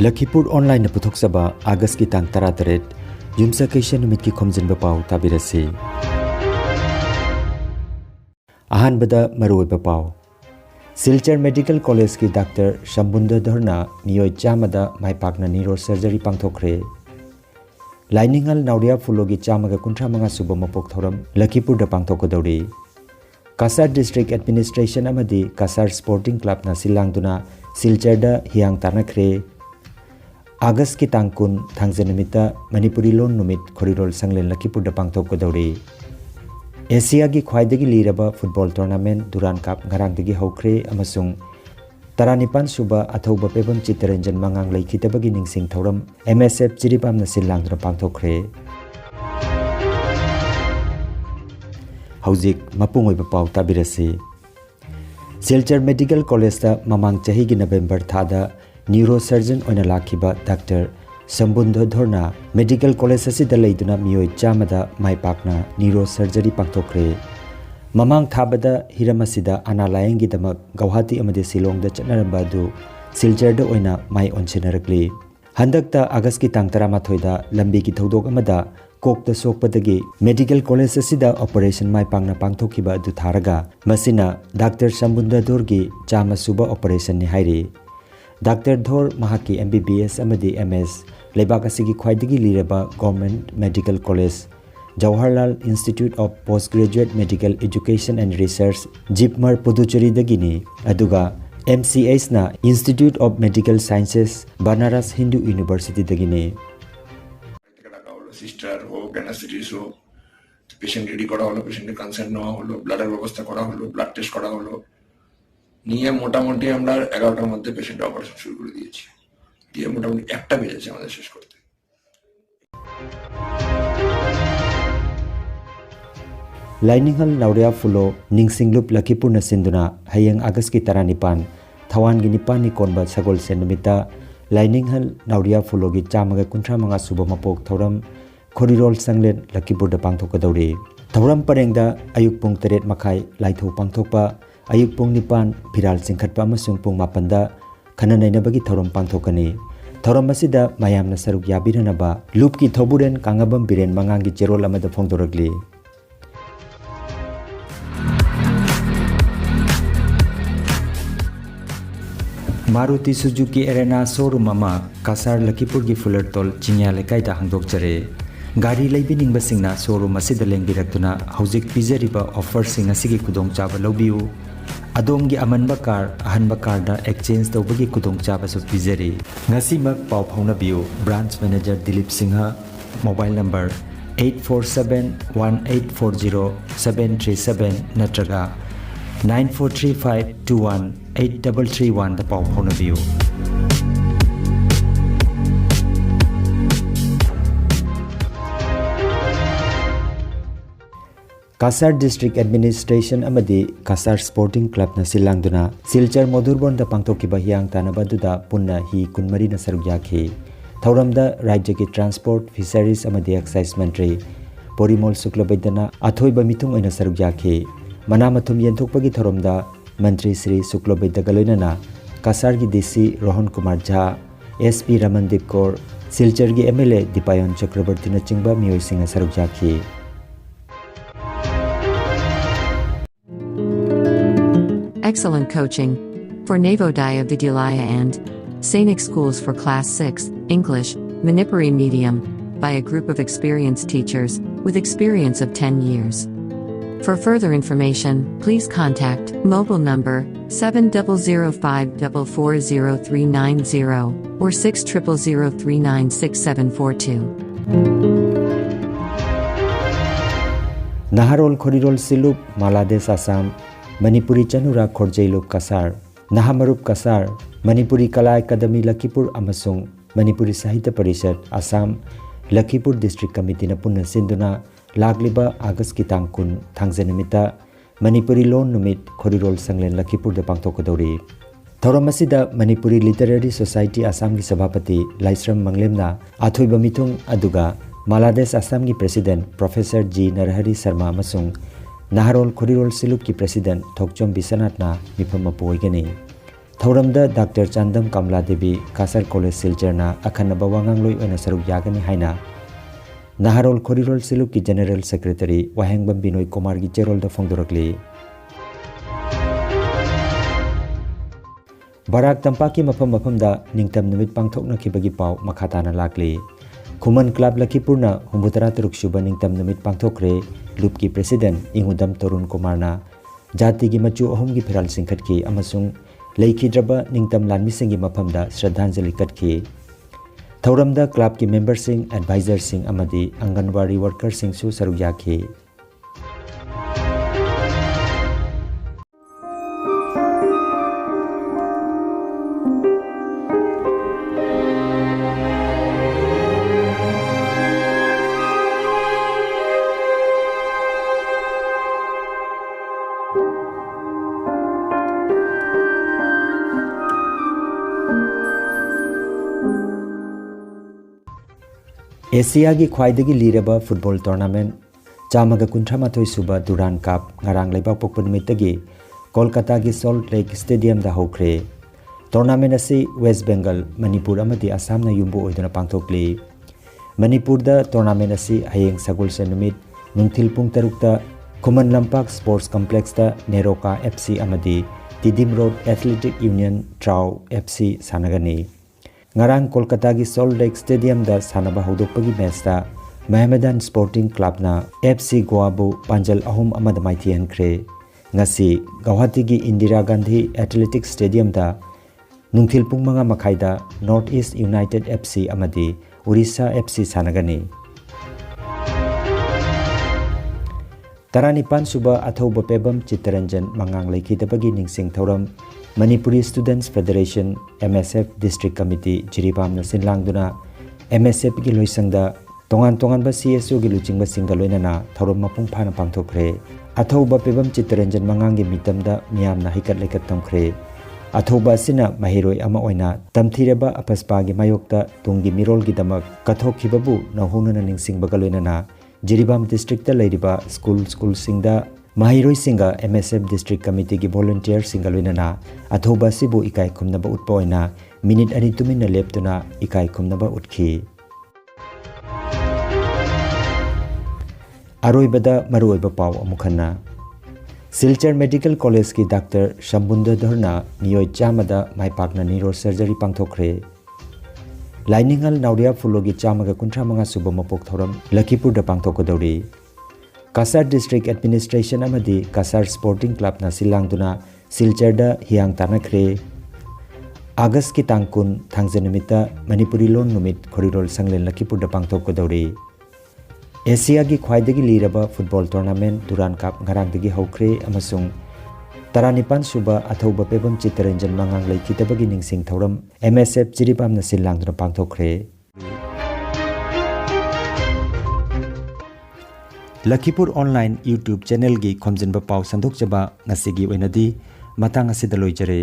Lakhipuronline puthok-saba August ki tang 18 Yumsa-kaysya numit ki Khomjinba Pao tabirasi. Ahanbada maruoiba Pao. Silchar Medical College ki Dr. Shambunda Dharna miyoi chamada maipakna neurosurgery pangthokre. Lainingal Nauria Fulogi chamaga kuntra manga suba mapok thoram Lakhipur da pangthokadauri. Kasar District Administration amadi Kasar Sporting Club na silangduna Silchar da hiyang tanakre. August ki tangkun thangjanamita Manipuri lon numit khorirol sanglen Lakhipur da pangthokadauri. Asia ki khwaidagi liraba football tournament Duran Cup ngarangdagi hokre amasung Taranipan suba athauba pebam chitaranjan mangang laikhitabagi ningsing thoram MSF Jiribam na silangduna pangthokre. Haujik mapungoiba Pao tabirasi. Silchar Medical College da mamang chahi gi November thada neurosurgeon oina lakhiba Dr. Shambunda Dharna Medical College asida leiduna miyoi chamada maipakna neurosurgery pangthokre. Mamang thabada hiramasida analayang gidamak Guwahati amade Silong da chatnaramba du Silchar da oina mai onchenarakli. Handakta August ki tang 13 da lambi ki thodok amada kokta sokpadagi Medical College asida operation mai pangna pangthokiba du tharaga masina Dr. Shambunda Dhorgi chama suba operation ni hairi. Dr. Dhor mahaki MBBS amadi MS Lebak asigi khwaidagi liraba Government Medical College Jawaharlal Institute of Postgraduate Medical Education and Research Jipmar Puducherry dagini aduga MCH na Institute of Medical Sciences Banaras Hindu University dagini. Sister ho anesthesia ho patient ready kora holo patient consent neওয়া হলো ব্লাডের ব্যবস্থা করা হলো blood test করা হলো নিয়ে মোটামুটি আমরা 11টার মধ্যে পেশেন্ট অপারেশন শুরু করে দিয়েছি দিয়ে মোটামুটি একটা বেজেছে আমাদের শেষ করতে Lainingal Nauria Fulo Ningsinglup Lakhipur na sinduna hayang August ki 19 Thawan gi nipan ni konba sagol senmita Lainingal Nauria Fulo gi chamaga kuntra manga suba mapok thoram Khorirol sanglen Lakhipur da pangthokadauri. Thoram parengda ayuk pung 8 makhai laitho pangthokpa ayuk pung 9 phiral singkhatpa amasung pung 9 da khananainabagi thoram pangthokani. Thoram asida mayamna saruk yabiranaba loop ki thoburen kangabam biren mangangi cherol amada phongdoragli. Maruti Suzuki Arena showroom ama Kasar Lakhipur gi Fulertol Chingya lekai da hangdokjare. Gari leibining basingna showroom asida lengbirakduna haujik pijariba offer sing asigi kudong chaba lobiu. Adom gi amanba car ahanba car da exchange tawbagi kudong chaba su pijari. Ngasi mak pau phaunabiu branch manager Dilip Singha mobile number 8471840737 natraga 9435218331 da pau phaunabiu. Kasar District Administration amadi Kasar Sporting Club na silangduna Silchar Modurbon da pangthokiba hiyang tanabaduda punna hi kunmari na sarugyakhi. Thauramda Rajya ki Transport, Fisheries amadi Excise Mantri Porimol Suklabaidana athoiba mitung oina sarugyakhi. Manamathum yenthokpagi thauramda Mantri Sri Suklabaida galoinana Kasar gi DC Rohan Kumar Jha, SP Ramandip Kaur, Silchar gi MLA Dipayon Chakrabarti na chingba miyoi singa sarugyakhi. Excellent coaching for Navodaya Vidyalaya and Sainik schools for Class 6, English, Manipuri medium, by a group of experienced teachers, with experience of 10 years. For further information, please contact mobile number 7005440390 or 6003966742. Naharol Khorirol Silup Malades Assam Manipuri Chanura Khorjailup Kasar Nahamarup Kasar Manipuri Kala Academy Lakhipur amasung Manipuri Sahitya Parishad Assam Lakhipur District Committee na punna sinduna lagliba August ki tangkun thangjanamita Manipuri lon numit khorirol sanglen Lakhipur da pangthokadauri. Thoram asida Manipuri Literary Society Assam gi Sabhapati Laisram Manglemna athoiba mitung aduga Malades Assam gi President Professor G Narahari Sharma amasung Naharol Khorirol Silup ki President Thokchom Bisanath na mifam mapoigani. थौरमदा doctor Chandam Kamala Devi Cachar college सिलचरना अखनबा वांगांगलोई ओना सरुक यागनी हाइना नाहरोल खोरिरोल सिलुक की जनरल सेक्रेटरी वाहेंगबम बिनोय कुमार की चेरोल द फोंदोरकली बराक तंपाक की मफम मफमदा निंगतम निमित पांगथोकनखिबगी पाव मखाताना लाकली खुमन क्लब लखीपुरना 63 सुबा निंगतम निमित पांगथोकरे लूप की प्रेसिडेंट इंगुदम तरुण कुमारना जाति की मचु अहुम की फिराल सिंखटकी अमसुंग लेखिद्रबा निंगतम लानमिसिंग की मफमदा श्रद्धांजलि कटकी थौरमदा क्लब की मेंबर सिंह एडवाइजर सिंह अमदी आंगनवाड़ी वर्कर सिंह सु सरुक याखी एशिया की ख्वाइदगी लीरबा फुटबॉल टूर्नामेंट चामगा कुंथ्रामाथोई सुबा दुरान कप ngarang लेबा पोकपन मितगी कोलकाता की सॉल्ट लेक स्टेडियम दा होख्रे टूर्नामेंट असी वेस्ट बेंगल मणिपुर अमदी असम ना युम्बो ओइदना पांगथोकली मणिपुर दा टूर्नामेंट असी हयेंग सगुलसे नुमित नुंथिल पुंग तरुकता खुमन लंपाक स्पोर्ट्स कॉम्प्लेक्स दा नेरोका एफसी अमदी Tiddim road athletic union TRAU FC सानगनी ngarang कोलकाता की सॉल्ट लेक स्टेडियम दा सानबा हौदोकपगी मैच दा महमदान स्पोर्टिंग क्लब ना एफसी गोवाबु पांजल अहुम अमद माइथियनख्रे ngasi गुवाहाटी की इंदिरा गांधी एथलेटिक स्टेडियम दा नुंथिल पुंग मंगा मखाइदा नॉर्थ ईस्ट यूनाइटेड एफसी अमदी उड़ीसा एफसी सानगनी तरानिपान सुबा अथौब पेबम चित्तरंजन मंगांग लेखिदबगी निंगसिंग थौरम Manipuri Students Federation MSF district committee Jiribam सिनलांगदुना MSF की लोइसंगदा तोंगान तोंगान बा CSO की लुचिंग सिंगा लोइनना थौरम मपुंग फाना पांगथोखरे अथौबा पेबम चित्तरंजन मंगांग की मितमदा मियामना हिकत लेकत तमखरे अथौबा सिना महिरोय अमा ओइना तमथिरेबा अपस्पा की मायोक्ता तुंगी मिरोल की दमक कथोखिबबु नहुनना निंगसिंग बगा लोइनना जिरीबाम डिस्ट्रिक्ट लेरिबा स्कूल सिंगदा महिरोय सिंगा MSF डिस्ट्रिक्ट कमिटी की वॉलंटियर सिंगा लोइनना अथौबा सिबु इकाई खुमनबा उत्पा ओइना मिनिट अनि तुमिन लेपतुना इकाई खुमनबा उत्खी अरोइबदा मरुओइबा पाव अमुखन्ना सिलचर मेडिकल कॉलेज की डॉक्टर शंबुंदधरना मियोय चामदा माइपाकना न्यूरो सर्जरी पांगथोखरे लाइनिंगल नाउरिया फुलोगी चामगा कुंथ्रा मंगा सुबा मपोक थौरम लखीपुर दा पांगथोकदौरी Kasar district administration अमदी Kasar sporting Club ना सिलांगदुना सिलचर दा हियांग तानखरे अगस्त की तांकुन थांजे निमित्ता मणिपुरी लोन नुमित खोरिरोल संगलेन लखीपुर दा पांगथोकदौरी एशिया की ख्वाइदगी लीरबा football tournament Durand Cup ngarangdagi हौख्रे अमसुंग तरानिपान सुबा अथौबा पेबम चित्तरंजन मंगांग लेखिदबगी निंगसिंग थौरम MSF जिरीबामना सिलांगदुना पांगथोखरे लखीपुर ऑनलाइन यूट्यूब चैनल की खोमजिनबा पाव संदोकजबा ngasi gi oinadi matang asida loijare।